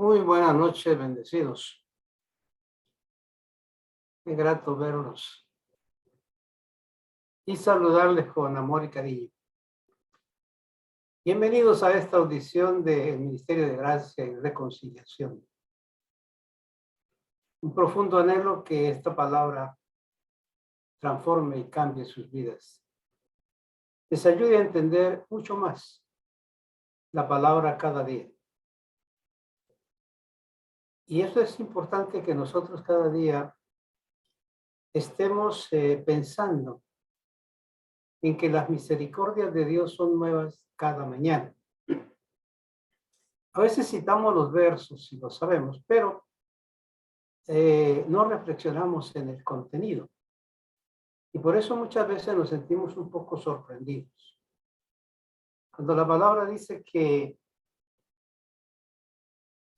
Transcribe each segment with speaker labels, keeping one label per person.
Speaker 1: Muy buenas noches, bendecidos. Qué grato verlos y saludarles con amor y cariño. Bienvenidos a esta audición del Ministerio de Gracia y Reconciliación. Un profundo anhelo que esta palabra transforme y cambie sus vidas. Les ayude a entender mucho más la palabra cada día. Y eso es importante que nosotros cada día estemos pensando en que las misericordias de Dios son nuevas cada mañana. A veces citamos los versos y lo sabemos, pero no reflexionamos en el contenido. Y por eso muchas veces nos sentimos un poco sorprendidos. Cuando la palabra dice que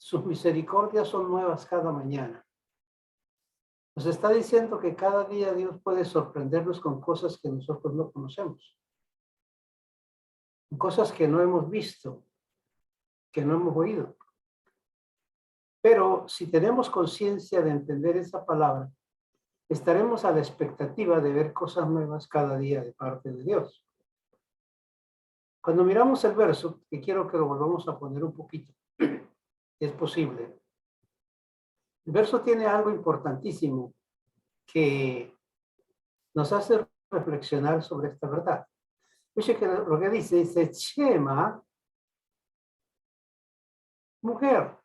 Speaker 1: sus misericordias son nuevas cada mañana, nos está diciendo que cada día Dios puede sorprendernos con cosas que nosotros no conocemos, cosas que no hemos visto, que no hemos oído. Pero si tenemos conciencia de entender esa palabra, estaremos a la expectativa de ver cosas nuevas cada día de parte de Dios. Cuando miramos el verso, que quiero que lo volvamos a poner un poquito, es posible. El verso tiene algo importantísimo que nos hace reflexionar sobre esta verdad. Dice que lo que dice, Shema, mujer.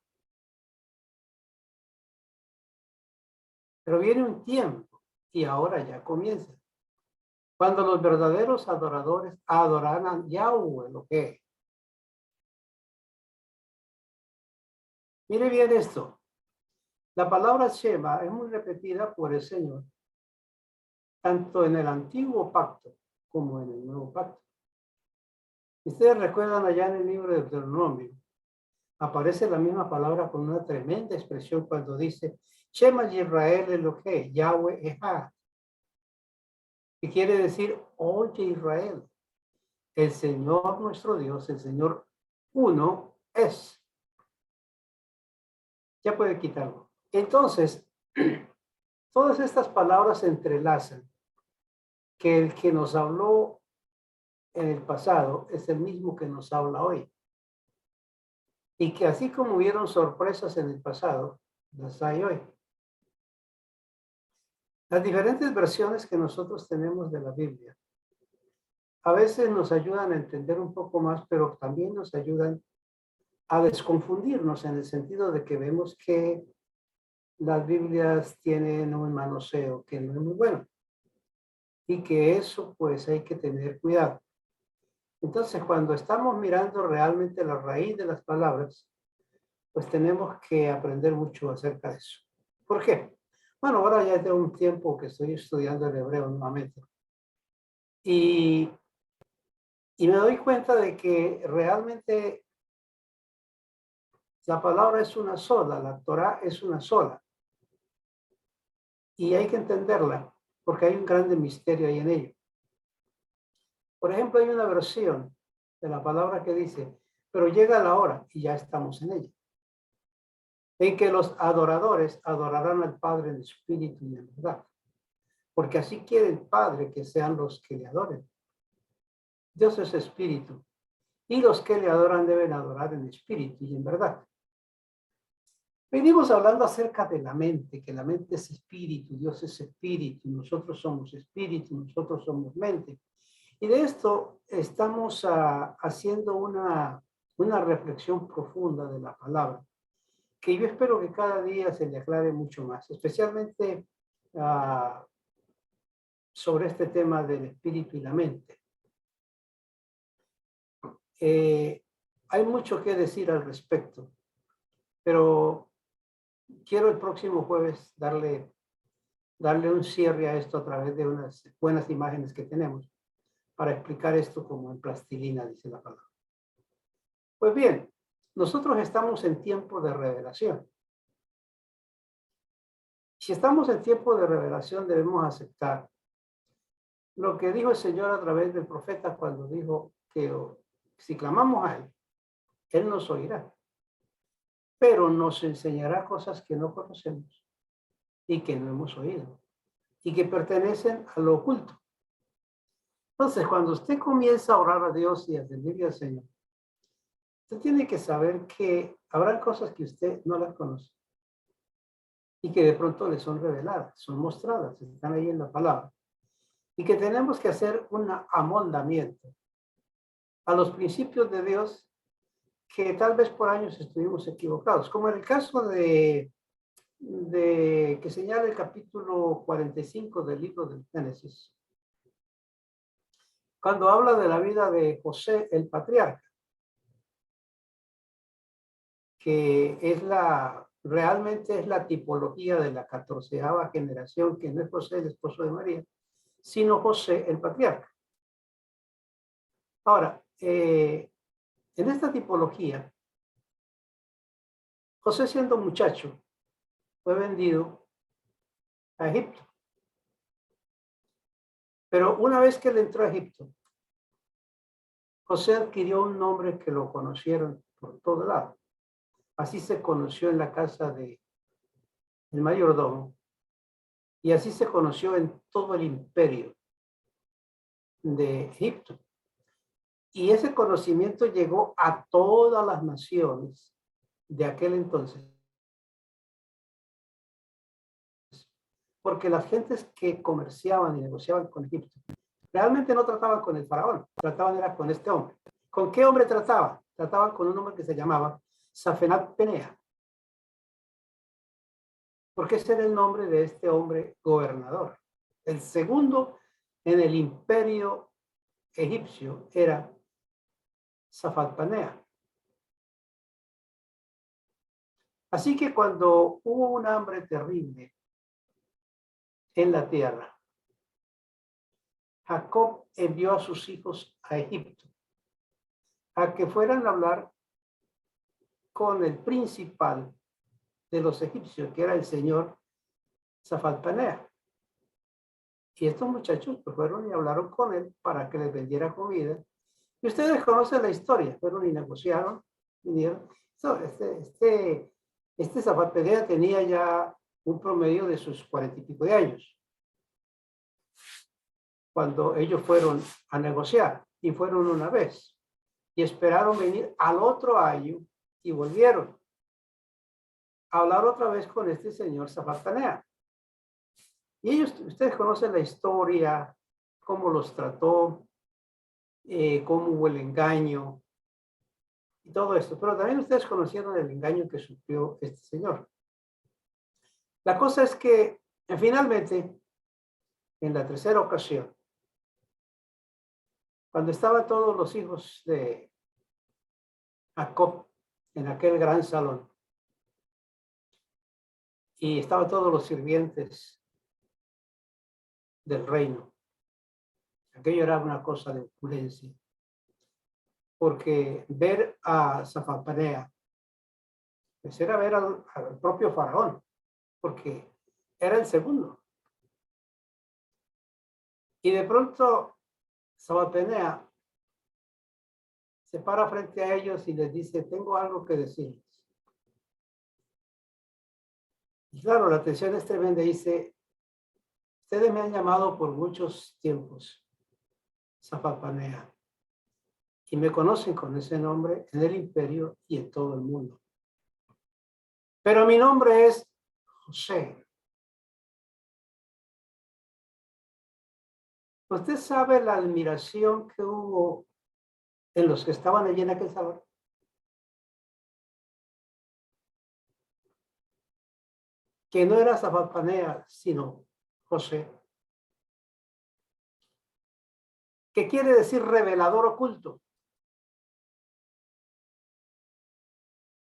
Speaker 1: Pero viene un tiempo y ahora ya comienza. Cuando los verdaderos adoradores adorarán a Yahweh, lo que es. Mire bien esto. La palabra Shema es muy repetida por el Señor, tanto en el antiguo pacto como en el nuevo pacto. Ustedes recuerdan allá en el libro de Deuteronomio, aparece la misma palabra con una tremenda expresión cuando dice Shema Yisrael Elohei, Yahweh Echad, que quiere decir, oye Israel, el Señor nuestro Dios, el Señor uno es. Ya puede quitarlo. Entonces, todas estas palabras se entrelazan, que el que nos habló en el pasado es el mismo que nos habla hoy. Y que así como hubieron sorpresas en el pasado, las hay hoy. Las diferentes versiones que nosotros tenemos de la Biblia a veces nos ayudan a entender un poco más, pero también nos ayudan a desconfundirnos en el sentido de que vemos que las Biblias tienen un manoseo que no es muy bueno y que eso pues hay que tener cuidado. Entonces, cuando estamos mirando realmente la raíz de las palabras, pues tenemos que aprender mucho acerca de eso. ¿Por qué? Bueno, ahora ya tengo un tiempo que estoy estudiando el hebreo nuevamente. Y me doy cuenta de que realmente la palabra es una sola, la Torah es una sola. Y hay que entenderla, porque hay un grande misterio ahí en ello. Por ejemplo, hay una versión de la palabra que dice, pero llega la hora y ya estamos en ella, en que los adoradores adorarán al Padre en espíritu y en verdad, porque así quiere el Padre que sean los que le adoren. Dios es espíritu, y los que le adoran deben adorar en espíritu y en verdad. Venimos hablando acerca de la mente, que la mente es espíritu, Dios es espíritu, nosotros somos espíritu, nosotros somos mente. Y de esto estamos haciendo una reflexión profunda de la palabra, que yo espero que cada día se le aclare mucho más, especialmente sobre este tema del espíritu y la mente. Hay mucho que decir al respecto, pero quiero el próximo jueves darle un cierre a esto a través de unas buenas imágenes que tenemos para explicar esto como en plastilina, dice la palabra. Pues bien, nosotros estamos en tiempo de revelación. Si estamos en tiempo de revelación, debemos aceptar lo que dijo el Señor a través del profeta cuando dijo que si clamamos a Él, Él nos oirá. pero nos enseñará cosas que no conocemos y que no hemos oído y que pertenecen a lo oculto. Entonces, cuando usted comienza a orar a Dios y a servirle al Señor, usted tiene que saber que habrá cosas que usted no las conoce y que de pronto le son reveladas, son mostradas, están ahí en la palabra. Y que tenemos que hacer un amoldamiento a los principios de Dios que tal vez por años estuvimos equivocados, como en el caso de que señala el capítulo 45 del libro del Génesis, cuando habla de la vida de José el patriarca, que es realmente es la tipología de la 14ª generación, que no es José el esposo de María, sino José el patriarca. Ahora, en esta tipología, José siendo muchacho, fue vendido a Egipto. Pero una vez que él entró a Egipto, José adquirió un nombre que lo conocieron por todo lado. Así se conoció en la casa del mayordomo y así se conoció en todo el imperio de Egipto. Y ese conocimiento llegó a todas las naciones de aquel entonces. Porque las gentes que comerciaban y negociaban con Egipto realmente no trataban con el faraón, trataban era con este hombre. ¿Con qué hombre trataban? Trataban con un hombre que se llamaba Safenat Penea, porque ese era el nombre de este hombre gobernador. El segundo en el imperio egipcio era Safat Panea. Así que cuando hubo un hambre terrible en la tierra, Jacob envió a sus hijos a Egipto a que fueran a hablar con el principal de los egipcios, que era el señor Safat Panea. Y estos muchachos pues, fueron y hablaron con él para que les vendiera comida. Y ustedes conocen la historia, fueron y negociaron, vinieron. Este Safat Panea tenía ya un promedio de sus 40 y pico de años cuando ellos fueron a negociar, y fueron una vez y esperaron venir al otro año y volvieron a hablar otra vez con este señor Safat Panea. Y ellos, ustedes conocen la historia, cómo los trató, cómo hubo el engaño y todo esto. Pero también ustedes conocieron el engaño que sufrió este señor. La cosa es que finalmente, en la tercera ocasión, cuando estaban todos los hijos de Jacob en aquel gran salón y estaban todos los sirvientes del reino, aquello era una cosa de opulencia, porque ver a Safat Panea pues era ver al propio faraón, porque era el segundo. Y de pronto Safat Panea se para frente a ellos y les dice, tengo algo que decirles. Y claro, la atención es tremenda. Dice, ustedes me han llamado por muchos tiempos, Safat Panea, y me conocen con ese nombre en el imperio y en todo el mundo. Pero mi nombre es José. ¿Usted sabe la admiración que hubo en los que estaban allí en aquel salón? Que no era Safat Panea, sino José. ¿Qué quiere decir revelador oculto?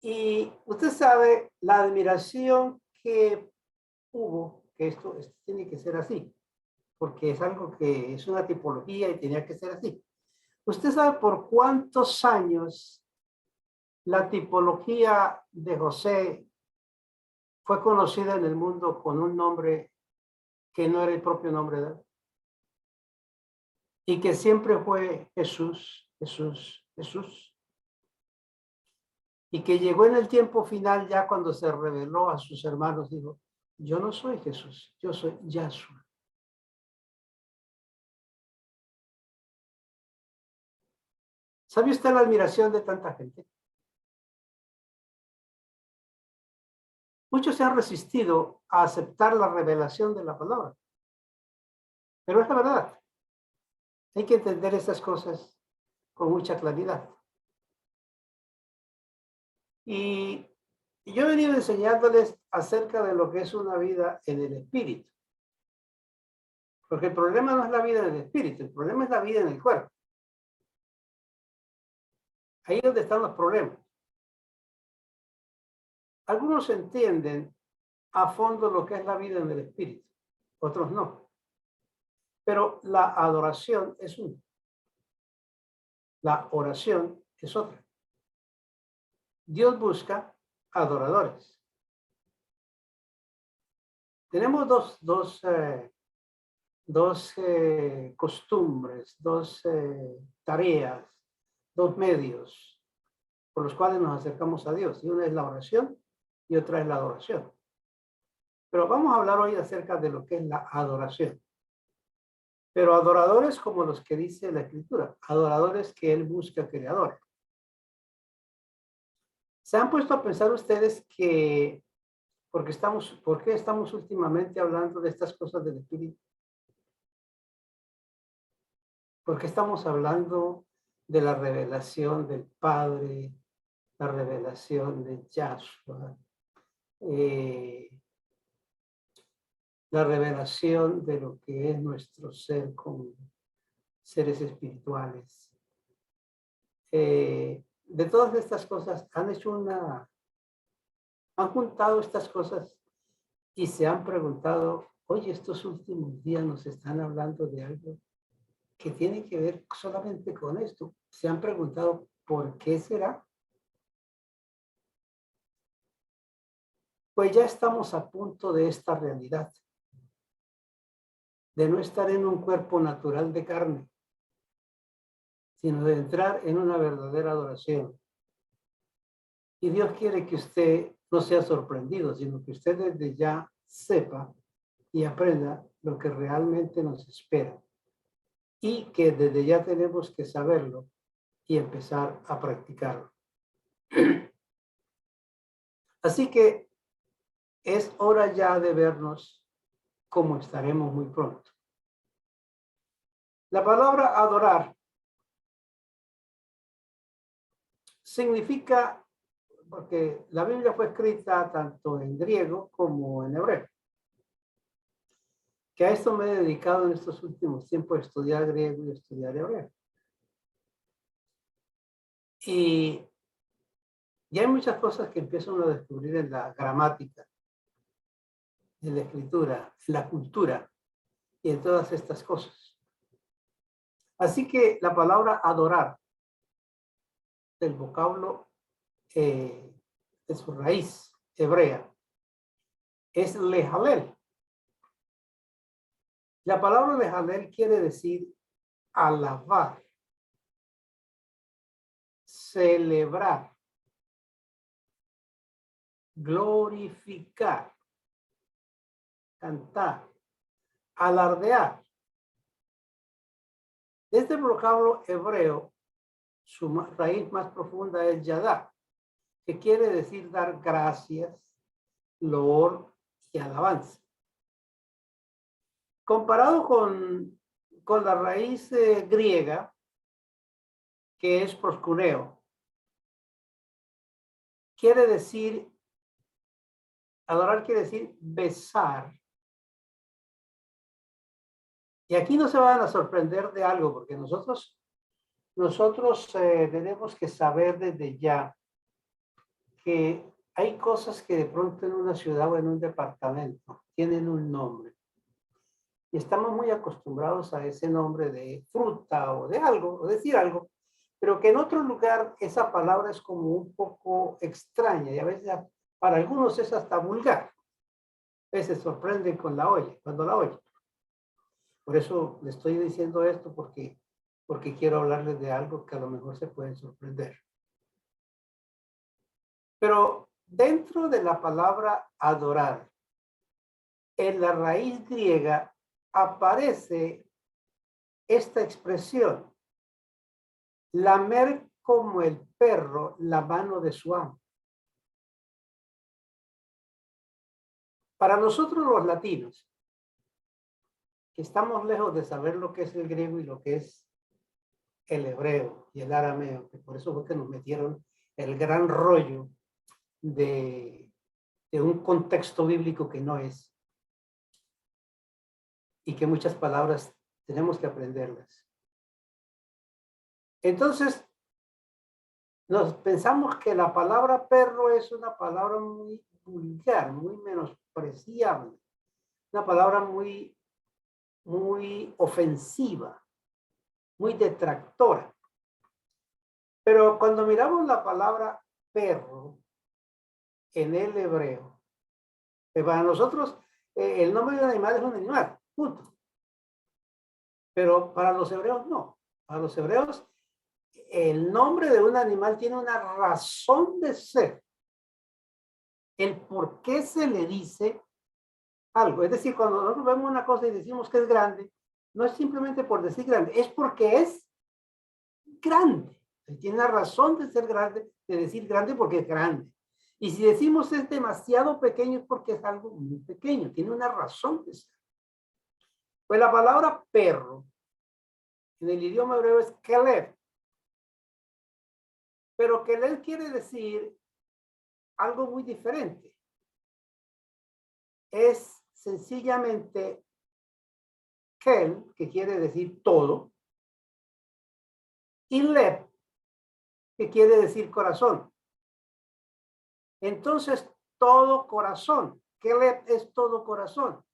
Speaker 1: Y usted sabe la admiración que hubo, que esto tiene que ser así, porque es algo que es una tipología y tenía que ser así. ¿Usted sabe por cuántos años la tipología de José fue conocida en el mundo con un nombre que no era el propio nombre de él? Y que siempre fue Jesús, Jesús, Jesús. Y que llegó en el tiempo final, ya cuando se reveló a sus hermanos, dijo, yo no soy Jesús, yo soy Yahshua. ¿Sabe usted la admiración de tanta gente? Muchos se han resistido a aceptar la revelación de la palabra, pero es la verdad. Hay que entender estas cosas con mucha claridad. Y yo he venido enseñándoles acerca de lo que es una vida en el espíritu. Porque el problema no es la vida en el espíritu, el problema es la vida en el cuerpo. Ahí es donde están los problemas. Algunos entienden a fondo lo que es la vida en el espíritu, otros no. Pero la adoración es una. La oración es otra. Dios busca adoradores. Tenemos dos costumbres, dos tareas, dos medios por los cuales nos acercamos a Dios. Y una es la oración y otra es la adoración. Pero vamos a hablar hoy acerca de lo que es la adoración. Pero adoradores como los que dice la Escritura, adoradores que Él busca creadores. ¿Se han puesto a pensar ustedes que por qué estamos últimamente hablando de estas cosas del Espíritu? ¿Por qué estamos hablando de la revelación del Padre, la revelación de Yahshua, la revelación de lo que es nuestro ser como seres espirituales? De todas estas cosas, han juntado estas cosas y se han preguntado, oye, estos últimos días nos están hablando de algo que tiene que ver solamente con esto. Se han preguntado, ¿por qué será? Pues ya estamos a punto de esta realidad, de no estar en un cuerpo natural de carne, sino de entrar en una verdadera adoración. Y Dios quiere que usted no sea sorprendido, sino que usted desde ya sepa y aprenda lo que realmente nos espera. Y que desde ya tenemos que saberlo y empezar a practicarlo. Así que es hora ya de vernos como estaremos muy pronto. La palabra adorar significa, porque la Biblia fue escrita tanto en griego como en hebreo, que a esto me he dedicado en estos últimos tiempos a estudiar griego y estudiar hebreo. Y hay muchas cosas que empiezo uno a descubrir en la gramática, en la escritura, en la cultura y en todas estas cosas. Así que la palabra adorar, del vocablo de su raíz hebrea, es lehalel. La palabra lehalel quiere decir alabar, celebrar, glorificar, cantar, alardear. Este vocablo hebreo, su raíz más profunda es yadá, que quiere decir dar gracias, loor y alabanza. Comparado con la raíz griega, que es proscuneo, quiere decir, adorar quiere decir besar. Y aquí no se van a sorprender de algo, porque nosotros tenemos que saber desde ya que hay cosas que de pronto en una ciudad o en un departamento tienen un nombre. Y estamos muy acostumbrados a ese nombre de fruta o de algo, o decir algo, pero que en otro lugar esa palabra es como un poco extraña y a veces para algunos es hasta vulgar. A veces sorprenden cuando la oyen. Por eso le estoy diciendo esto porque quiero hablarles de algo que a lo mejor se pueden sorprender. Pero dentro de la palabra adorar, en la raíz griega aparece esta expresión: lamer como el perro la mano de su amo. Para nosotros los latinos, que estamos lejos de saber lo que es el griego y lo que es el hebreo y el arameo, que por eso fue que nos metieron el gran rollo de un contexto bíblico que no es, y que muchas palabras tenemos que aprenderlas. Entonces, nos pensamos que la palabra perro es una palabra muy vulgar, muy menospreciable, una palabra muy ofensiva, muy detractora. Pero cuando miramos la palabra perro en el hebreo, para nosotros el nombre de un animal es un animal, punto. Pero para los hebreos no. Para los hebreos el nombre de un animal tiene una razón de ser. El por qué se le dice algo. Es decir, cuando nosotros vemos una cosa y decimos que es grande, no es simplemente por decir grande, es porque es grande. Tiene una razón de ser grande, de decir grande porque es grande. Y si decimos es demasiado pequeño es porque es algo muy pequeño, tiene una razón de ser. Pues la palabra perro en el idioma hebreo es keleb. Pero keleb quiere decir algo muy diferente. Es sencillamente kel, que quiere decir todo, y leb, que quiere decir corazón. Entonces, todo corazón. Keleb es todo corazón.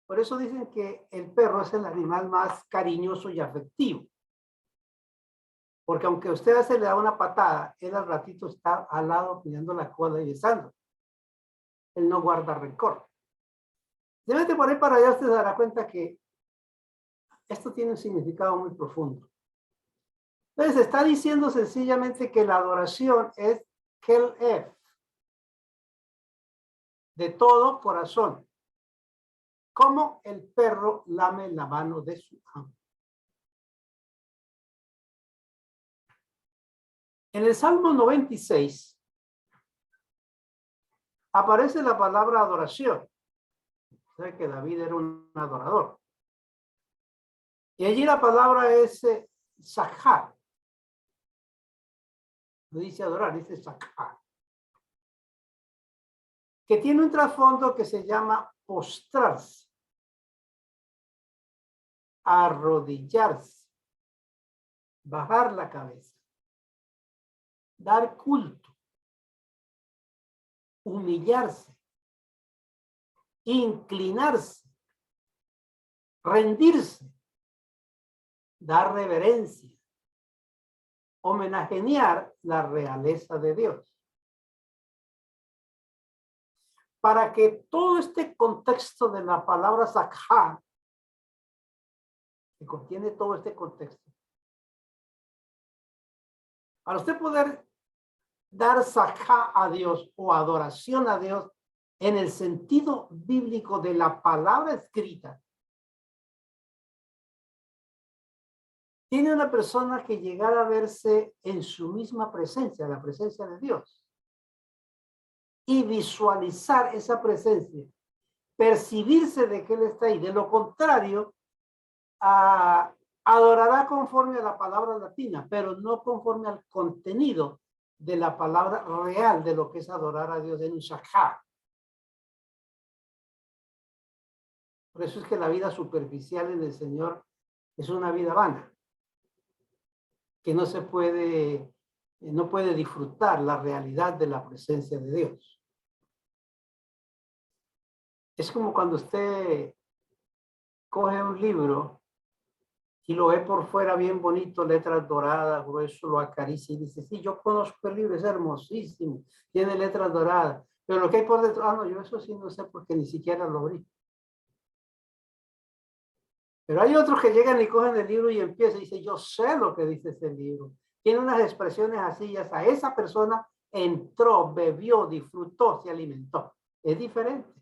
Speaker 1: Por eso dicen que el perro es el animal más cariñoso y afectivo. Porque aunque usted se le da una patada, él al ratito está al lado pidiendo la cola y besando. Él no guarda rencor. Debe por ahí para allá usted se dará cuenta que esto tiene un significado muy profundo. Entonces está diciendo sencillamente que la adoración es Kelef, de todo corazón, como el perro lame la mano de su amo. En el Salmo 96 aparece la palabra adoración. Sabe que David era un adorador. Y allí la palabra es Sakhar. No dice adorar, dice Sakhar. Que tiene un trasfondo que se llama postrarse, arrodillarse, bajar la cabeza, dar culto, humillarse, inclinarse, rendirse, dar reverencia, homenajear la realeza de Dios. Para que todo este contexto de la palabra Sakhar, que contiene todo este contexto, para usted poder dar Sakhar a Dios o adoración a Dios en el sentido bíblico de la palabra escrita, tiene una persona que llegar a verse en su misma presencia, la presencia de Dios, y visualizar esa presencia, percibirse de que Él está ahí. De lo contrario, adorará conforme a la palabra latina, pero no conforme al contenido de la palabra real de lo que es adorar a Dios en un shachar. Por eso es que la vida superficial en el Señor es una vida vana, que no se puede, no puede disfrutar la realidad de la presencia de Dios. Es como cuando usted coge un libro y lo ve por fuera bien bonito, letras doradas, grueso, lo acaricia y dice, sí, yo conozco el libro, es hermosísimo, tiene letras doradas, pero lo que hay por dentro, no, yo eso sí no sé porque ni siquiera lo abrí. Pero hay otros que llegan y cogen el libro y empiezan y dicen, yo sé lo que dice ese libro. Tiene unas expresiones así y hasta esa persona entró, bebió, disfrutó, se alimentó. Es diferente.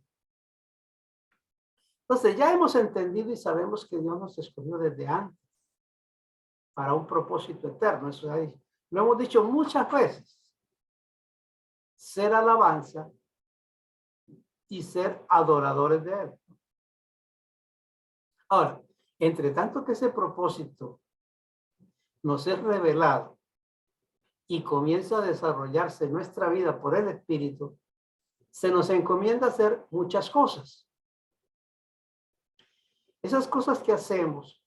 Speaker 1: Entonces ya hemos entendido y sabemos que Dios nos escogió desde antes para un propósito eterno. Eso lo hemos dicho muchas veces. Ser alabanza y ser adoradores de Él. Ahora, entre tanto que ese propósito nos es revelado y comienza a desarrollarse en nuestra vida por el Espíritu, se nos encomienda hacer muchas cosas. Esas cosas que hacemos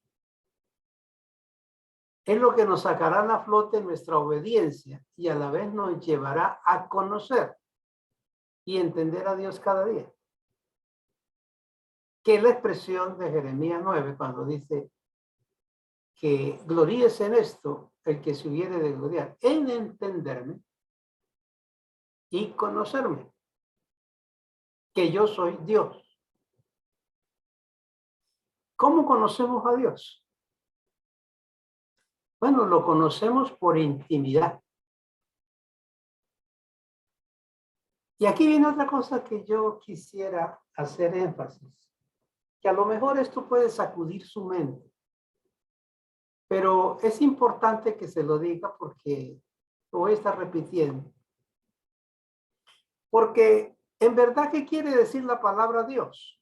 Speaker 1: es lo que nos sacará a flote nuestra obediencia y a la vez nos llevará a conocer y entender a Dios cada día. Que es la expresión de Jeremías 9 cuando dice que gloríese en esto el que se hubiere de gloriar, en entenderme y conocerme, que yo soy Dios. ¿Cómo conocemos a Dios? Bueno, lo conocemos por intimidad. Y aquí viene otra cosa que yo quisiera hacer énfasis, que a lo mejor esto puede sacudir su mente, pero es importante que se lo diga porque lo voy a estar repitiendo. Porque en verdad, ¿qué quiere decir la palabra Dios?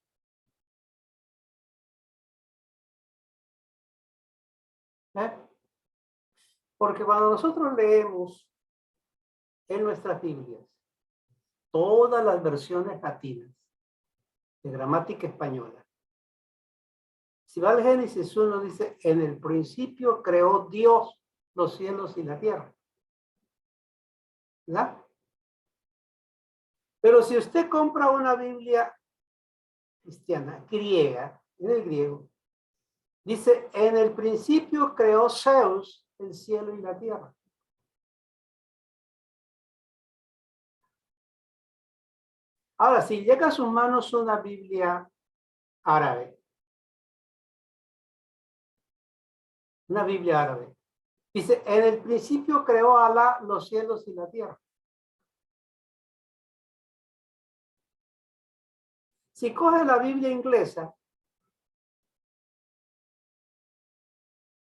Speaker 1: ¿Eh? Porque cuando nosotros leemos en nuestras Biblias todas las versiones latinas de gramática española, si va al Génesis 1 dice, en el principio creó Dios los cielos y la tierra. ¿Verdad? Pero si usted compra una Biblia cristiana, griega, en el griego, dice, en el principio creó Zeus el cielo y la tierra. Ahora, si llega a sus manos una Biblia árabe, una Biblia árabe, dice, en el principio creó Alá los cielos y la tierra. Si coge la Biblia inglesa,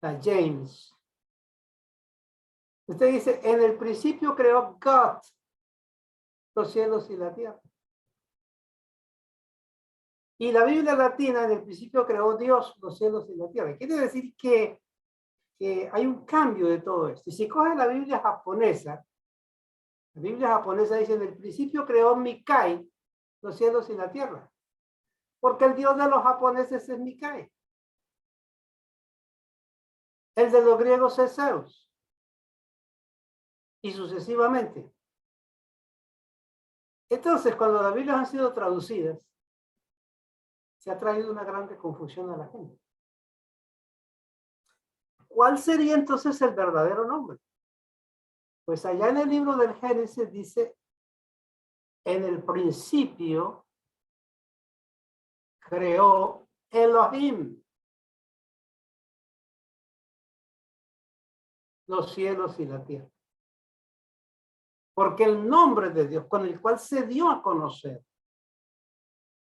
Speaker 1: la James, usted dice, en el principio creó God los cielos y la tierra. Y la Biblia latina, en el principio creó Dios los cielos y la tierra. Quiere decir que hay un cambio de todo esto. Y si coge la Biblia japonesa dice, en el principio creó Mikai los cielos y la tierra. Porque el Dios de los japoneses es Mikai. El de los griegos es Zeus. Y sucesivamente. Entonces, cuando las Biblias han sido traducidas, se ha traído una grande confusión a la gente. ¿Cuál sería entonces el verdadero nombre? Pues allá en el libro del Génesis dice, en el principio creó Elohim los cielos y la tierra. Porque el nombre de Dios con el cual se dio a conocer,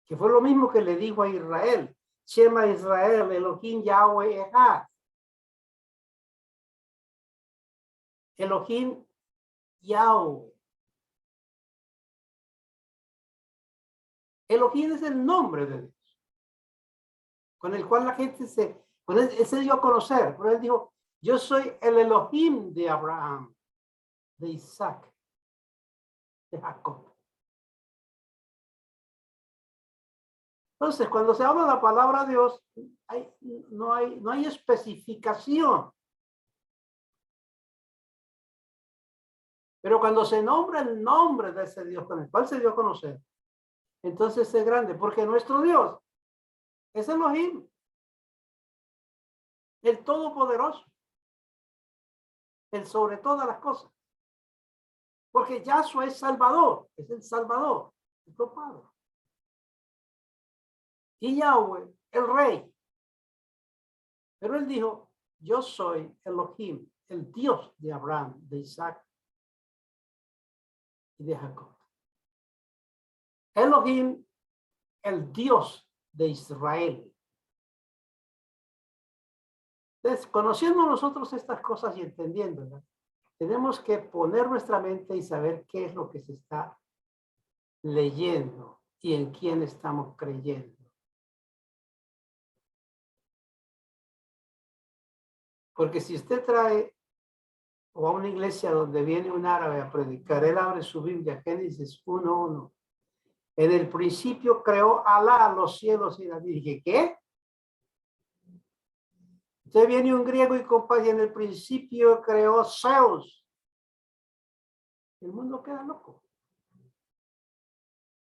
Speaker 1: que fue lo mismo que le dijo a Israel, Shema Israel, Elohim Yahweh Echad. Elohim Yahweh. Elohim es el nombre de Dios, con el cual la gente él se dio a conocer. Pero él dijo, yo soy el Elohim de Abraham, de Isaac, de Jacob. Entonces, cuando se habla de la palabra Dios, no hay especificación. Pero cuando se nombra el nombre de ese Dios con el cual se dio a conocer, entonces es grande, porque nuestro Dios es Elohim, el Todopoderoso, el sobre todas las cosas. Porque Yahshua es Salvador, es el Salvador, el Padre. Y Yahweh, el Rey. Pero él dijo, yo soy Elohim, el Dios de Abraham, de Isaac y de Jacob. Elohim, el Dios de Israel. Entonces, conociendo nosotros estas cosas y entendiéndolas, tenemos que poner nuestra mente y saber qué es lo que se está leyendo y en quién estamos creyendo. Porque si usted trae o a una iglesia donde viene un árabe a predicar, él abre su Biblia, Génesis 1:1. En el principio creó Alá los cielos y la tierra. Dije, ¿qué? Usted viene un griego y compara, en el principio creó Zeus. El mundo queda loco.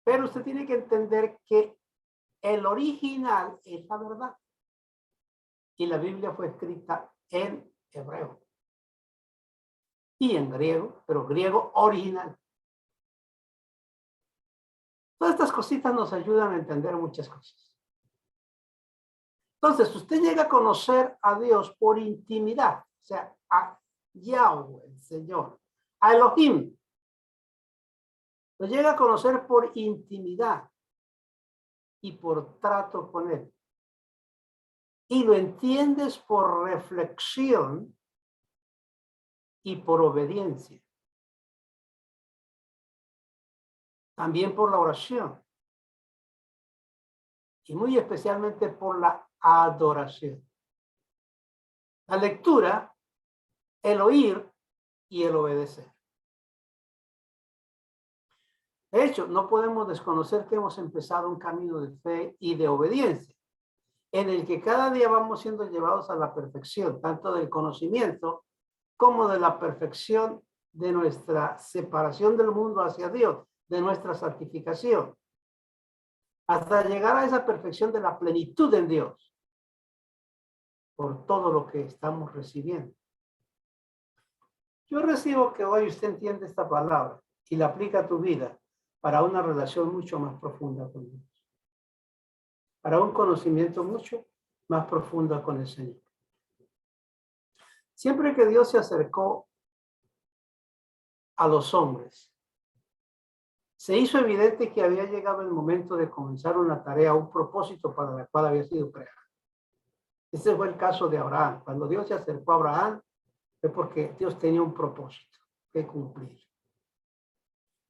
Speaker 1: Pero usted tiene que entender que el original es la verdad. Y la Biblia fue escrita en hebreo. Y en griego, pero griego original. Todas estas cositas nos ayudan a entender muchas cosas. Entonces, usted llega a conocer a Dios por intimidad, o sea, a Yahweh, el Señor, a Elohim. Lo llega a conocer por intimidad y por trato con Él. Y lo entiendes por reflexión y por obediencia. También por la oración. Y muy especialmente por la adoración. La lectura, el oír y el obedecer. De hecho, no podemos desconocer que hemos empezado un camino de fe y de obediencia, en el que cada día vamos siendo llevados a la perfección, tanto del conocimiento como de la perfección de nuestra separación del mundo hacia Dios, de nuestra santificación, hasta llegar a esa perfección de la plenitud en Dios, por todo lo que estamos recibiendo. Yo recibo que hoy usted entiende esta palabra y la aplica a tu vida para una relación mucho más profunda con Dios, para un conocimiento mucho más profundo con el Señor. Siempre que Dios se acercó a los hombres, se hizo evidente que había llegado el momento de comenzar una tarea, un propósito para la cual había sido creado. Ese fue el caso de Abraham. Cuando Dios se acercó a Abraham, fue porque Dios tenía un propósito que cumplir.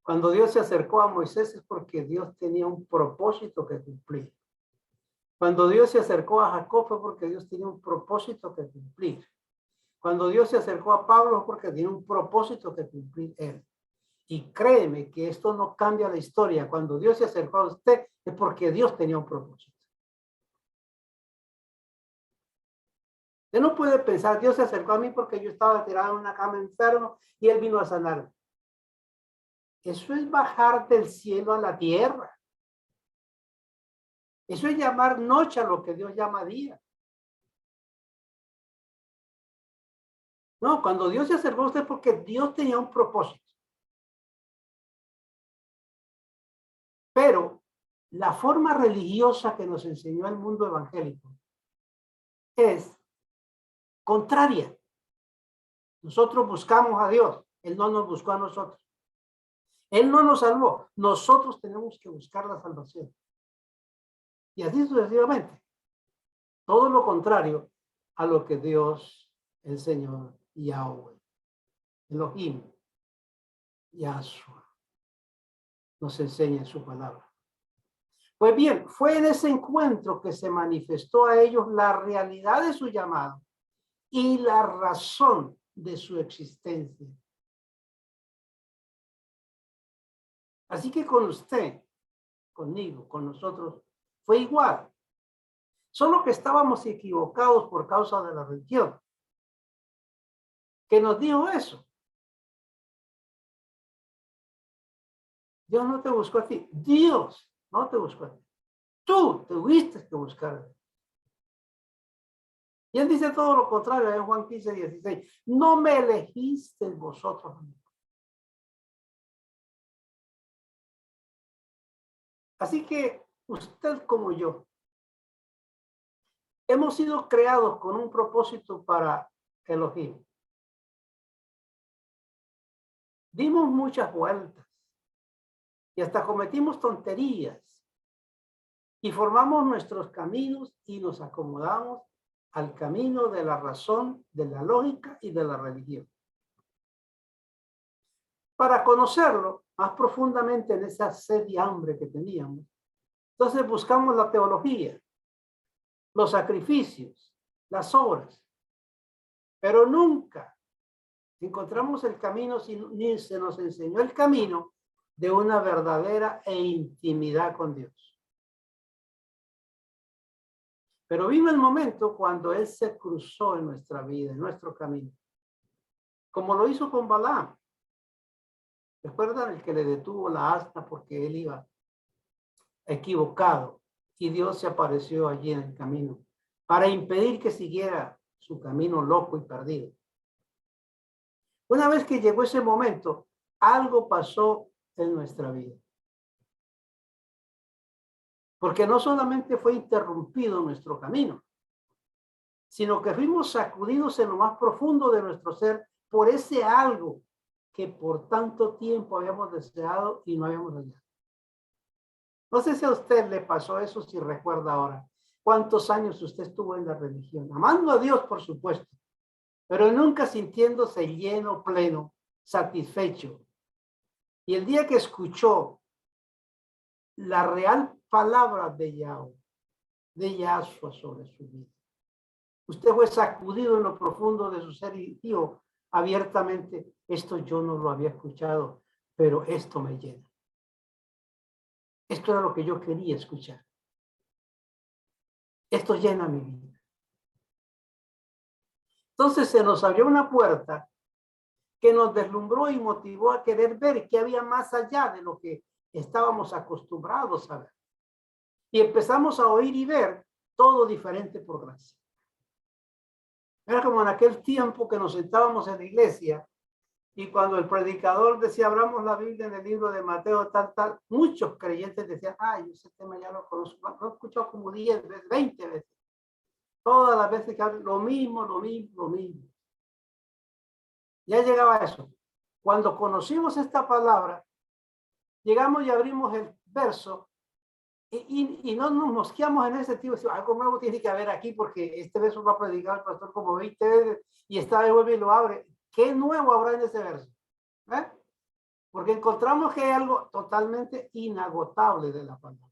Speaker 1: Cuando Dios se acercó a Moisés es porque Dios tenía un propósito que cumplir. Cuando Dios se acercó a Jacob fue porque Dios tenía un propósito que cumplir. Cuando Dios se acercó a Pablo fue porque tenía un propósito que cumplir él. Y créeme que esto no cambia la historia. Cuando Dios se acercó a usted es porque Dios tenía un propósito. Usted no puede pensar, Dios se acercó a mí porque yo estaba tirado en una cama enfermo y Él vino a sanar. Eso es bajar del cielo a la tierra. Eso es llamar noche a lo que Dios llama día. No, cuando Dios se acercó a usted es porque Dios tenía un propósito. Pero la forma religiosa que nos enseñó el mundo evangélico es contraria. Nosotros buscamos a Dios, Él no nos buscó a nosotros. Él no nos salvó, nosotros tenemos que buscar la salvación. Y así sucesivamente. Todo lo contrario a lo que Dios, el Señor, Yahweh, Elohim, Yahshua, nos enseña en su palabra. Pues bien, fue en ese encuentro que se manifestó a ellos la realidad de su llamado y la razón de su existencia. Así que con usted, conmigo, con nosotros, fue igual. Solo que estábamos equivocados por causa de la religión, que nos dijo eso. Dios no te buscó a ti. Dios no te buscó a ti. Tú tuviste que buscar. Y él dice todo lo contrario en Juan 15:16. No me elegisteis vosotros. Así que usted como yo hemos sido creados con un propósito para Elohim. Dimos muchas vueltas. y hasta cometimos tonterías y formamos nuestros caminos y nos acomodamos al camino de la razón, de la lógica y de la religión. Para conocerlo más profundamente en esa sed y hambre que teníamos, entonces buscamos la teología, los sacrificios, las obras, pero nunca encontramos el camino, ni se nos enseñó el camino de una verdadera intimidad con Dios. Pero vino el momento cuando Él se cruzó en nuestra vida, en nuestro camino, como lo hizo con Balaam. ¿Recuerdan el que le detuvo la asna porque él iba equivocado y Dios se apareció allí en el camino para impedir que siguiera su camino loco y perdido? Una vez que llegó ese momento, algo pasó en nuestra vida. Porque no solamente fue interrumpido nuestro camino, sino que fuimos sacudidos en lo más profundo de nuestro ser por ese algo que por tanto tiempo habíamos deseado y no habíamos hallado. No sé si a usted le pasó eso, si recuerda ahora. ¿Cuántos años usted estuvo en la religión? Amando a Dios, por supuesto, pero nunca sintiéndose lleno, pleno, satisfecho. Y el día que escuchó la real palabra de Yahweh, de Yahshua sobre su vida, usted fue sacudido en lo profundo de su ser y dijo abiertamente, esto yo no lo había escuchado, pero esto me llena. Esto era lo que yo quería escuchar. Esto llena mi vida. Entonces se nos abrió una puerta que nos deslumbró y motivó a querer ver qué había más allá de lo que estábamos acostumbrados a ver. Y empezamos a oír y ver todo diferente por gracia. Era como en aquel tiempo que nos sentábamos en la iglesia y cuando el predicador decía, abramos la Biblia en el libro de Mateo, tal, muchos creyentes decían, ay, ese tema ya lo conozco, lo he escuchado como 10 veces, 20 veces. Todas las veces que hablo, lo mismo. Ya llegaba a eso. Cuando conocimos esta palabra, llegamos y abrimos el verso y no nos mosqueamos en ese tipo. Algo nuevo tiene que haber aquí porque este verso lo ha predicado el pastor como 20 veces y esta vez vuelve y lo abre. ¿Qué nuevo habrá en ese verso? Porque encontramos que hay algo totalmente inagotable de la palabra.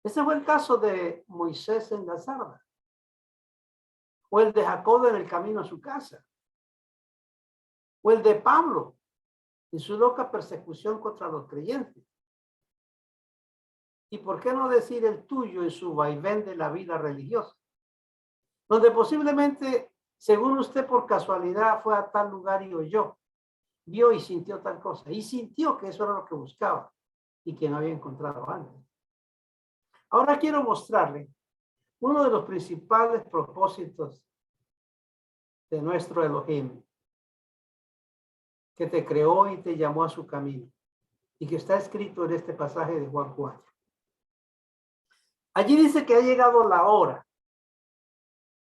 Speaker 1: Ese fue el caso de Moisés en la zarza, o el de Jacob en el camino a su casa, o el de Pablo en su loca persecución contra los creyentes. ¿Y por qué no decir el tuyo en su vaivén de la vida religiosa? Donde posiblemente, según usted por casualidad, fue a tal lugar y oyó, vio y sintió tal cosa, y sintió que eso era lo que buscaba y que no había encontrado antes. Ahora quiero mostrarle uno de los principales propósitos de nuestro Elohim, que te creó y te llamó a su camino, y que está escrito en este pasaje de Juan 4. Allí dice que ha llegado la hora.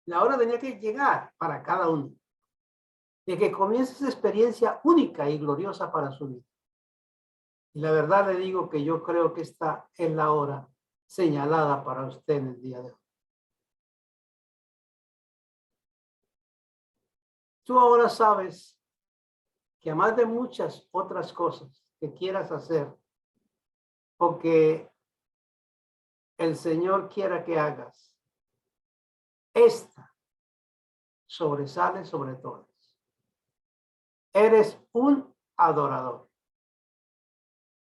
Speaker 1: La hora tenía que llegar para cada uno, de que comience esa experiencia única y gloriosa para su vida. Y la verdad le digo que yo creo que esta es la hora señalada para usted en el día de hoy. Tú ahora sabes que además de muchas otras cosas que quieras hacer o que el Señor quiera que hagas, esta sobresale sobre todas. Eres un adorador.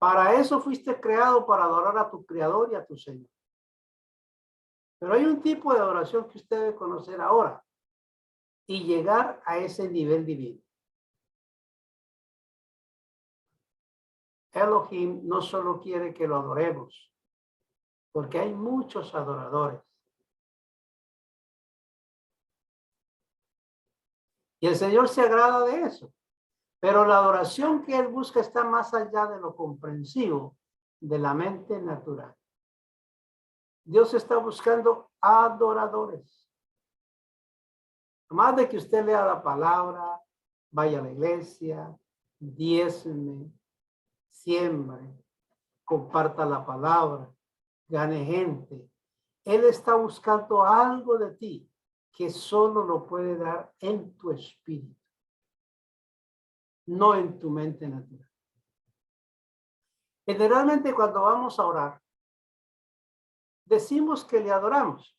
Speaker 1: Para eso fuiste creado, para adorar a tu Creador y a tu Señor. Pero hay un tipo de adoración que usted debe conocer ahora y llegar a ese nivel divino. Elohim no solo quiere que lo adoremos, porque hay muchos adoradores. Y el Señor se agrada de eso. Pero la adoración que Él busca está más allá de lo comprensivo de la mente natural. Dios está buscando adoradores. Más de que usted lea la palabra, vaya a la iglesia, diezme, siembre, comparta la palabra, gane gente. Él está buscando algo de ti que solo lo puede dar en tu espíritu, no en tu mente natural. Generalmente cuando vamos a orar, decimos que le adoramos,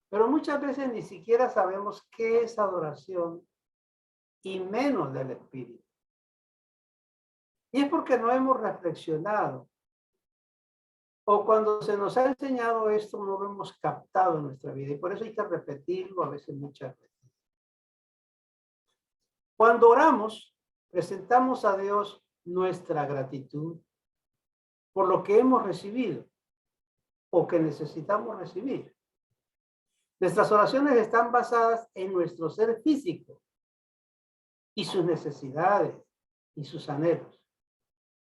Speaker 1: pero muchas veces ni siquiera sabemos qué es adoración y menos del espíritu. Y es porque no hemos reflexionado o cuando se nos ha enseñado esto no lo hemos captado en nuestra vida y por eso hay que repetirlo a veces muchas veces. Cuando oramos, presentamos a Dios nuestra gratitud por lo que hemos recibido o que necesitamos recibir. Nuestras oraciones están basadas en nuestro ser físico y sus necesidades y sus anhelos.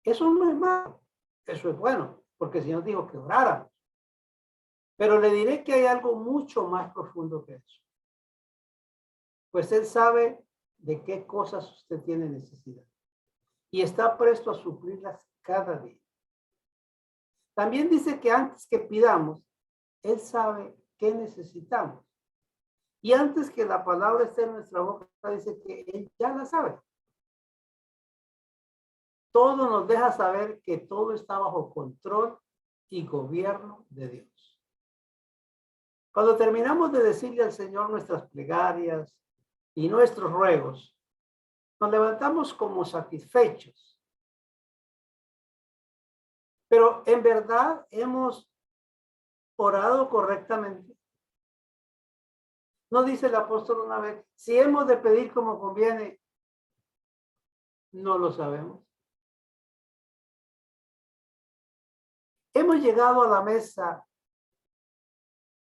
Speaker 1: Eso no es malo, eso es bueno, porque si no digo que oráramos. Pero le diré que hay algo mucho más profundo que eso. Pues Él sabe de qué cosas usted tiene necesidad y está presto a suplirlas cada día. También dice que antes que pidamos, Él sabe qué necesitamos. Y antes que la palabra esté en nuestra boca, dice que Él ya la sabe. Todo nos deja saber que todo está bajo control y gobierno de Dios. Cuando terminamos de decirle al Señor nuestras plegarias y nuestros ruegos, nos levantamos como satisfechos. Pero en verdad hemos orado correctamente. ¿No dice el apóstol una vez, si hemos de pedir como conviene? No lo sabemos. Hemos llegado a la mesa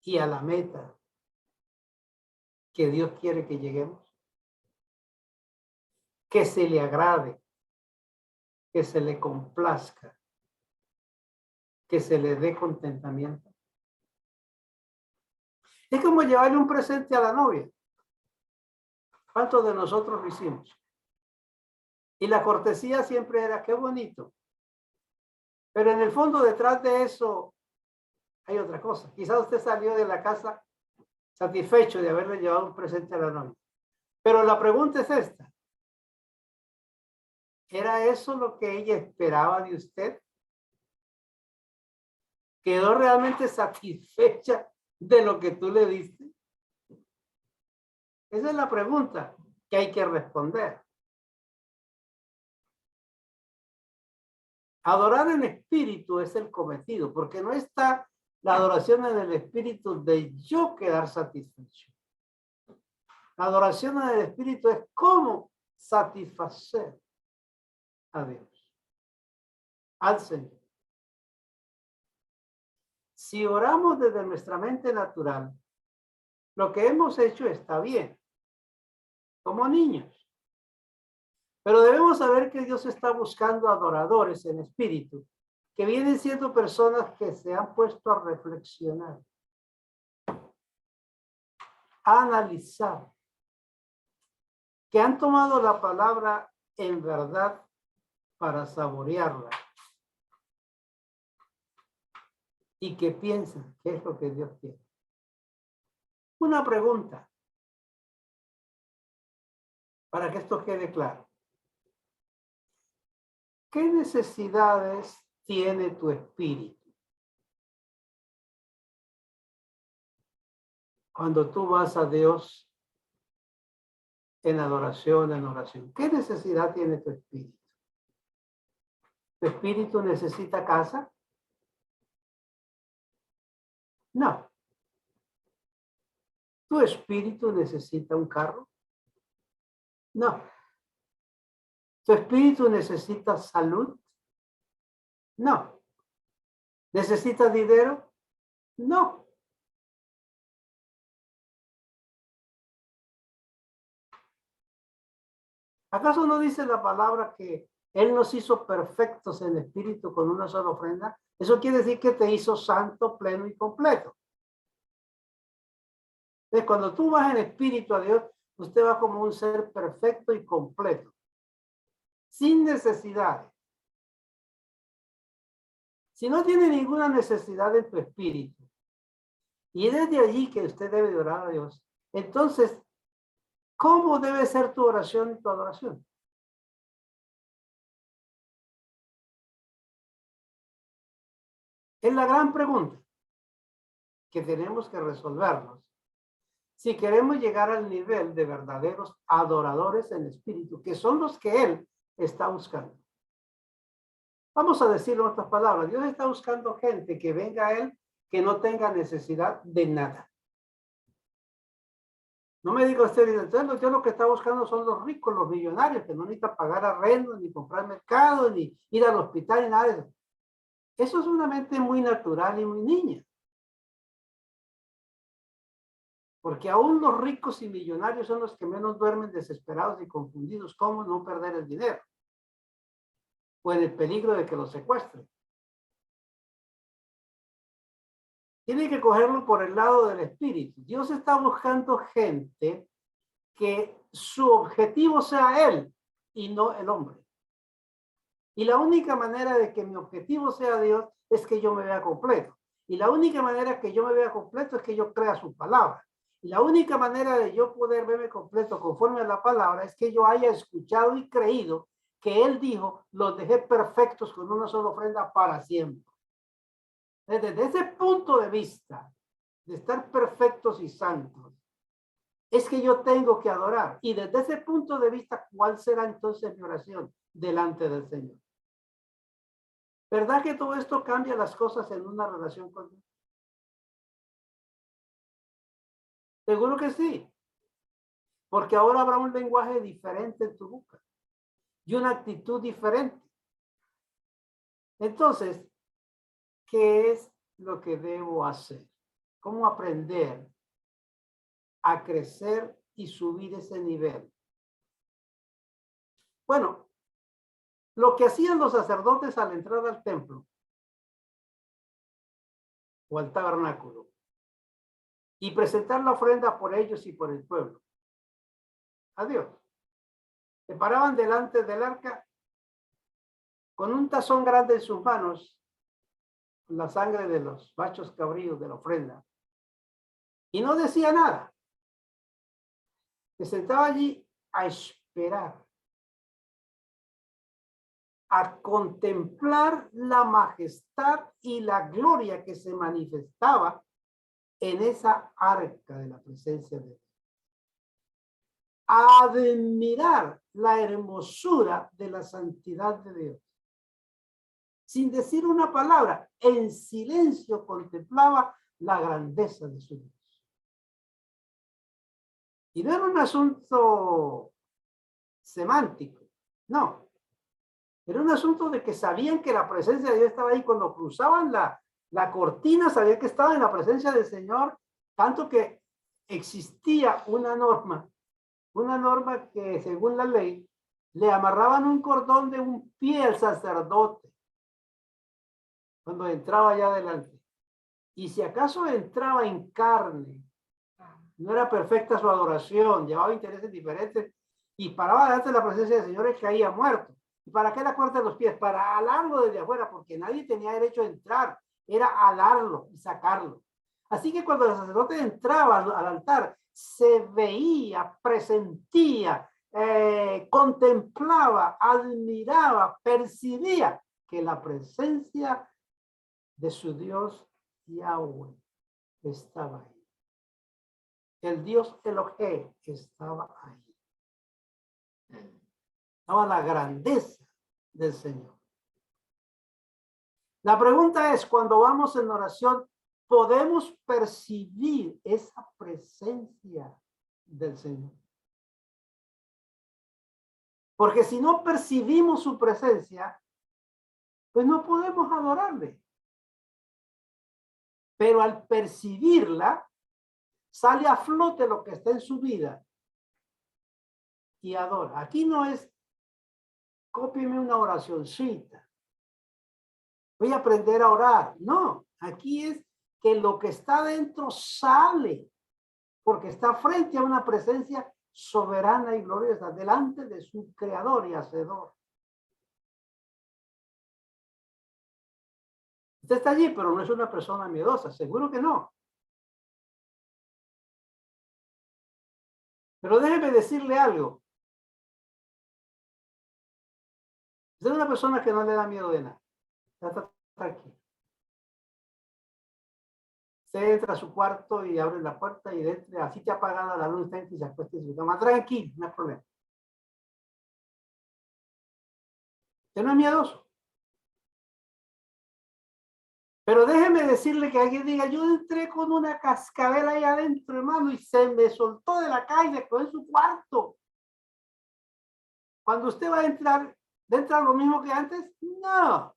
Speaker 1: y a la meta que Dios quiere que lleguemos. Que se le agrade, que se le complazca, que se le dé contentamiento. Es como llevarle un presente a la novia. ¿Cuántos de nosotros lo hicimos? Y la cortesía siempre era, qué bonito. Pero en el fondo, detrás de eso, hay otra cosa. Quizás usted salió de la casa satisfecho de haberle llevado un presente a la novia. Pero la pregunta es esta. ¿Era eso lo que ella esperaba de usted? ¿Quedó realmente satisfecha de lo que tú le diste? Esa es la pregunta que hay que responder. Adorar en espíritu es el cometido, porque no está la adoración en el espíritu de yo quedar satisfecho. La adoración en el espíritu es cómo satisfacer a Dios, al Señor. Si oramos desde nuestra mente natural, lo que hemos hecho está bien, como niños. Pero debemos saber que Dios está buscando adoradores en espíritu, que vienen siendo personas que se han puesto a reflexionar, a analizar, que han tomado la palabra en verdad para saborearla y que piensan qué es lo que Dios quiere. Una pregunta para que esto quede claro. ¿Qué necesidades tiene tu espíritu? Cuando tú vas a Dios en adoración, en oración, ¿qué necesidad tiene tu espíritu? ¿Tu espíritu necesita casa? No. ¿Tu espíritu necesita un carro? No. ¿Tu espíritu necesita salud? No. ¿Necesita dinero? No. ¿Acaso no dice la palabra que Él nos hizo perfectos en espíritu con una sola ofrenda? Eso quiere decir que te hizo santo, pleno y completo. Entonces, cuando tú vas en espíritu a Dios, usted va como un ser perfecto y completo, sin necesidades. Si no tiene ninguna necesidad en tu espíritu, y es desde allí que usted debe de orar a Dios, entonces, ¿cómo debe ser tu oración y tu adoración? Es la gran pregunta que tenemos que resolvernos si queremos llegar al nivel de verdaderos adoradores en espíritu, que son los que Él está buscando. Vamos a decirlo en otras palabras, Dios está buscando gente que venga a Él que no tenga necesidad de nada. No me diga usted, entonces Dios lo que está buscando son los ricos, los millonarios, que no necesitan pagar arrendo, ni comprar mercado, ni ir al hospital, ni nada de eso. Eso es una mente muy natural y muy niña. Porque aún los ricos y millonarios son los que menos duermen desesperados y confundidos. ¿Cómo no perder el dinero? O en el peligro de que los secuestren. Tiene que cogerlo por el lado del espíritu. Dios está buscando gente que su objetivo sea Él y no el hombre. Y la única manera de que mi objetivo sea Dios es que yo me vea completo. Y la única manera que yo me vea completo es que yo crea su palabra. Y la única manera de yo poder verme completo conforme a la palabra es que yo haya escuchado y creído que Él dijo, los dejé perfectos con una sola ofrenda para siempre. Desde ese punto de vista, de estar perfectos y santos, es que yo tengo que adorar. Y desde ese punto de vista, ¿cuál será entonces mi oración delante del Señor? ¿Verdad que todo esto cambia las cosas en una relación con Dios? Seguro que sí, porque ahora habrá un lenguaje diferente en tu boca y una actitud diferente. Entonces, ¿qué es lo que debo hacer? ¿Cómo aprender a crecer y subir ese nivel? Bueno, lo que hacían los sacerdotes al entrar al templo o al tabernáculo y presentar la ofrenda por ellos y por el pueblo. A Dios. Se paraban delante del arca con un tazón grande en sus manos, la sangre de los machos cabríos de la ofrenda, y no decía nada. Se sentaba allí a esperar, a contemplar la majestad y la gloria que se manifestaba en esa arca de la presencia de Dios. A admirar la hermosura de la santidad de Dios. Sin decir una palabra, en silencio contemplaba la grandeza de su Dios. Y no era un asunto semántico, no. Era un asunto de que sabían que la presencia de Dios estaba ahí. Cuando cruzaban la cortina, sabían que estaba en la presencia del Señor, tanto que existía una norma que según la ley, le amarraban un cordón de un pie al sacerdote cuando entraba allá adelante. Y si acaso entraba en carne, no era perfecta su adoración, llevaba intereses diferentes y paraba delante de la presencia del Señor y caía muerto. ¿Y para qué la corte de los pies? Para alarlo desde afuera, porque nadie tenía derecho a entrar, era alarlo y sacarlo. Así que cuando el sacerdote entraba al altar, se veía, presentía, contemplaba, admiraba, percibía que la presencia de su Dios Yahweh estaba ahí. El Dios Elohim estaba ahí. Estaba la grandeza del Señor. La pregunta es, cuando vamos en oración, ¿podemos percibir esa presencia del Señor? Porque si no percibimos su presencia, pues no podemos adorarle. Pero al percibirla, sale a flote lo que está en su vida y adora. Aquí no es, cópieme una oracioncita. Voy a aprender a orar. No, aquí es que lo que está dentro sale, porque está frente a una presencia soberana y gloriosa, delante de su creador y hacedor. Usted está allí, pero no es una persona miedosa, seguro que no. Pero déjeme decirle algo. Usted es una persona que no le da miedo de nada. Está tranquilo. Usted entra a su cuarto y abre la puerta y dentro, así te apagada la luz y se acuesta en su cama. Tranquilo, no hay problema. Usted no es miedoso. Pero déjeme decirle que alguien diga, yo entré con una cascabel ahí adentro, hermano, y se me soltó de la calle, se quedó en su cuarto. Cuando usted va a entrar, ¿va a entrar lo mismo que antes? No.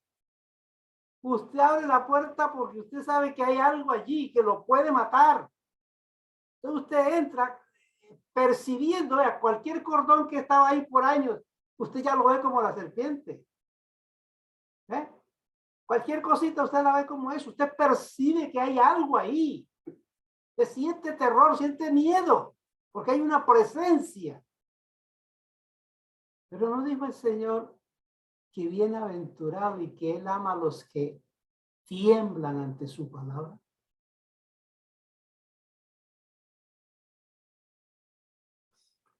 Speaker 1: Usted abre la puerta porque usted sabe que hay algo allí que lo puede matar. Entonces usted entra percibiendo cualquier cordón que estaba ahí por años. Usted ya lo ve como la serpiente. ¿Eh? Cualquier cosita usted la ve como eso. Usted percibe que hay algo ahí. Usted siente terror, siente miedo, porque hay una presencia. Pero no dijo el Señor que bienaventurado y que Él ama a los que tiemblan ante su palabra.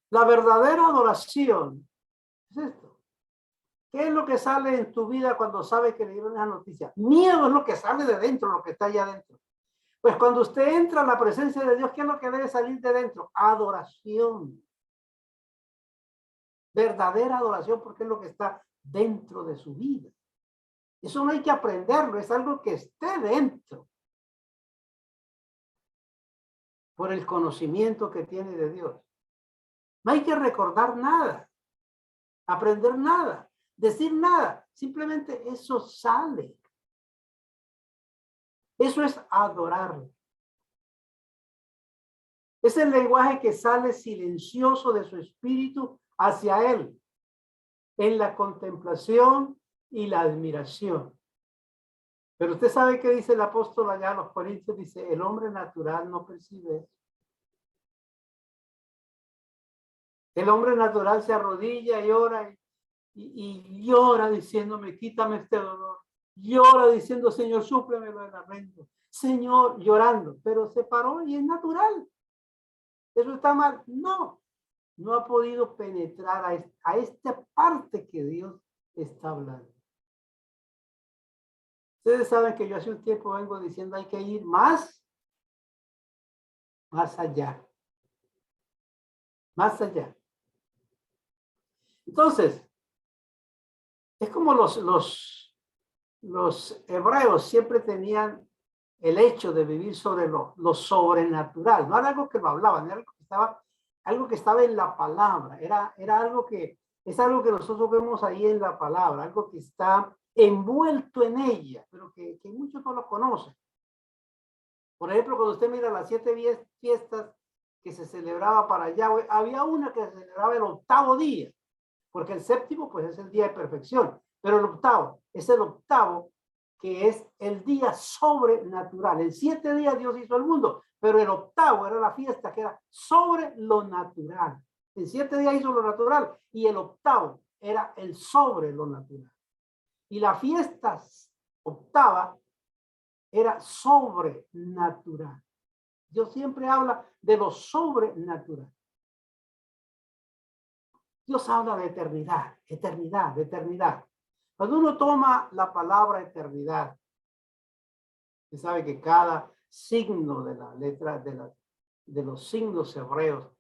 Speaker 1: La verdadera adoración es esto. ¿Qué es lo que sale en tu vida cuando sabes que le dieron esa noticia? Miedo es lo que sale de dentro, lo que está allá adentro. Pues cuando usted entra a la presencia de Dios, ¿qué es lo que debe salir de dentro? Adoración. Verdadera adoración, porque es lo que está dentro de su vida. Eso no hay que aprenderlo, es algo que esté dentro. Por el conocimiento que tiene de Dios. No hay que recordar nada, aprender nada, decir nada. Simplemente eso sale. Eso es adorarlo. Es el lenguaje que sale silencioso de su espíritu hacia Él, en la contemplación y la admiración. Pero usted sabe que dice el apóstol allá a los Corintios, dice, el hombre natural no percibe eso. El hombre natural se arrodilla y ora y llora diciéndome, quítame este dolor. Llora diciendo, Señor, súplemelo del arrendo. Señor, llorando, pero se paró y es natural. ¿Eso está mal? No, no ha podido penetrar a esta parte que Dios está hablando. Ustedes saben que yo hace un tiempo vengo diciendo hay que ir más allá. Más allá. Entonces, es como los hebreos siempre tenían el hecho de vivir sobre lo sobrenatural. No era algo que lo hablaban, era algo que estaba en la palabra. Era algo que es algo que nosotros vemos ahí en la palabra, algo que está envuelto en ella, pero que muchos no lo conocen. Por ejemplo, cuando usted mira las 7 fiestas que se celebraba para Yahweh, había una que se celebraba el 8º día, porque el 7º pues es el día de perfección, pero el 8º es el 8º que es el día sobrenatural. En 7 días Dios hizo el mundo, pero el 8º era la fiesta que era sobre lo natural. En 7 días hizo lo natural y el 8º era el sobre lo natural. Y la fiesta 8ª era sobrenatural. Dios siempre habla de lo sobrenatural. Dios habla de eternidad, eternidad, eternidad. Cuando uno toma la palabra eternidad, se sabe que cada signo de la letra de los signos hebreos,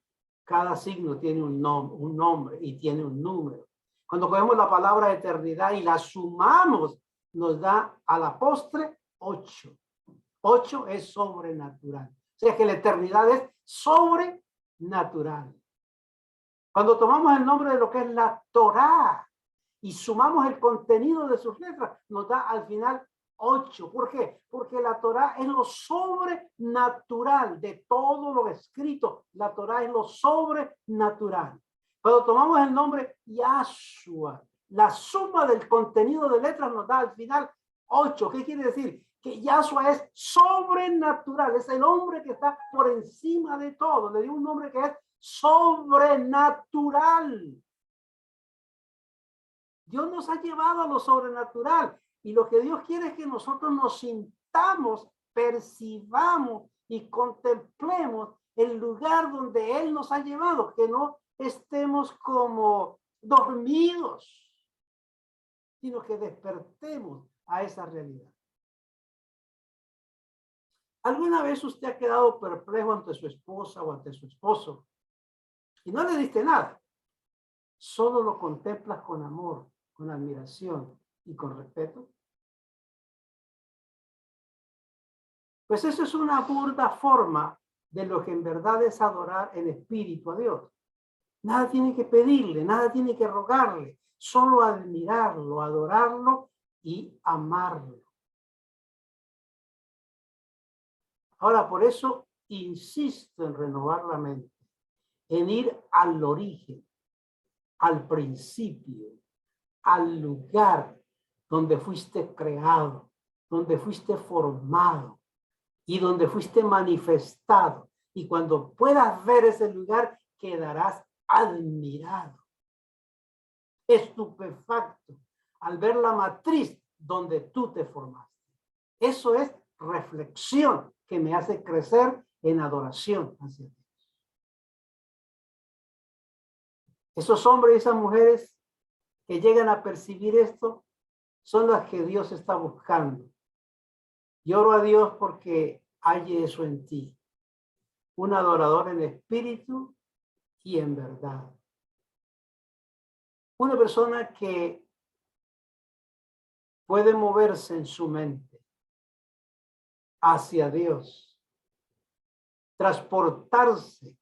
Speaker 1: cada signo tiene un nombre y tiene un número. Cuando cogemos la palabra eternidad y la sumamos, nos da a la postre 8. 8 es sobrenatural. O sea que la eternidad es sobrenatural. Cuando tomamos el nombre de lo que es la Torá y sumamos el contenido de sus letras, nos da al final 8. ¿Por qué? Porque la Torá es lo sobrenatural de todo lo escrito. La Torá es lo sobrenatural. Cuando tomamos el nombre Yahshua, la suma del contenido de letras nos da al final 8. ¿Qué quiere decir? Que Yahshua es sobrenatural, es el hombre que está por encima de todo. Le dio un nombre que es sobrenatural. Dios nos ha llevado a lo sobrenatural. Y lo que Dios quiere es que nosotros nos sintamos, percibamos y contemplemos el lugar donde Él nos ha llevado, que no estemos como dormidos, sino que despertemos a esa realidad. ¿Alguna vez usted ha quedado perplejo ante su esposa o ante su esposo y no le diste nada? Solo lo contemplas con amor, con admiración y con respeto. Pues eso es una burda forma de lo que en verdad es adorar en espíritu a Dios. Nada tiene que pedirle, nada tiene que rogarle, solo admirarlo, adorarlo y amarlo. Ahora, por eso insisto en renovar la mente, en ir al origen, al principio, al lugar donde fuiste creado, donde fuiste formado y donde fuiste manifestado. Y cuando puedas ver ese lugar, quedarás admirado, estupefacto, al ver la matriz donde tú te formaste. Eso es reflexión que me hace crecer en adoración hacia Dios. Esos hombres y esas mujeres que llegan a percibir esto son las que Dios está buscando. Y oro a Dios porque halle eso en ti. Un adorador en espíritu y en verdad. Una persona que puede moverse en su mente hacia Dios, transportarse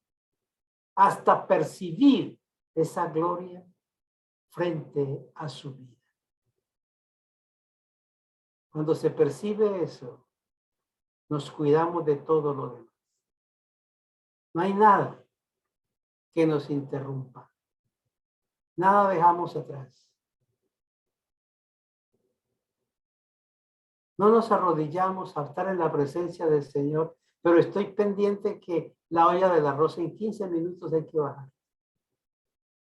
Speaker 1: hasta percibir esa gloria frente a su vida. Cuando se percibe eso, nos cuidamos de todo lo demás. No hay nada que nos interrumpa. Nada dejamos atrás. No nos arrodillamos a estar en la presencia del Señor, pero estoy pendiente que la olla del arroz en 15 minutos hay que bajar.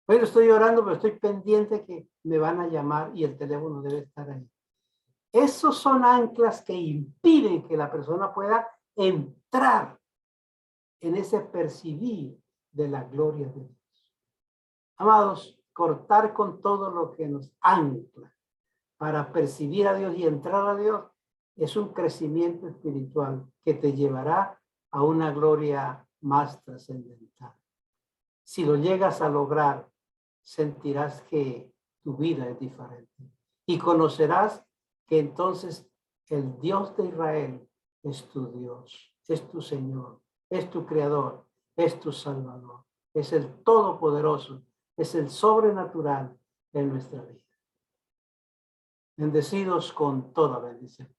Speaker 1: Bueno, estoy orando, pero estoy pendiente que me van a llamar y el teléfono debe estar ahí. Esos son anclas que impiden que la persona pueda entrar en ese percibir de la gloria de Dios. Amados, cortar con todo lo que nos ancla para percibir a Dios y entrar a Dios es un crecimiento espiritual que te llevará a una gloria más trascendental. Si lo llegas a lograr, sentirás que tu vida es diferente y conocerás que entonces el Dios de Israel es tu Dios, es tu Señor, es tu Creador, es tu Salvador, es el Todopoderoso, es el sobrenatural en nuestra vida. Bendecidos con toda bendición.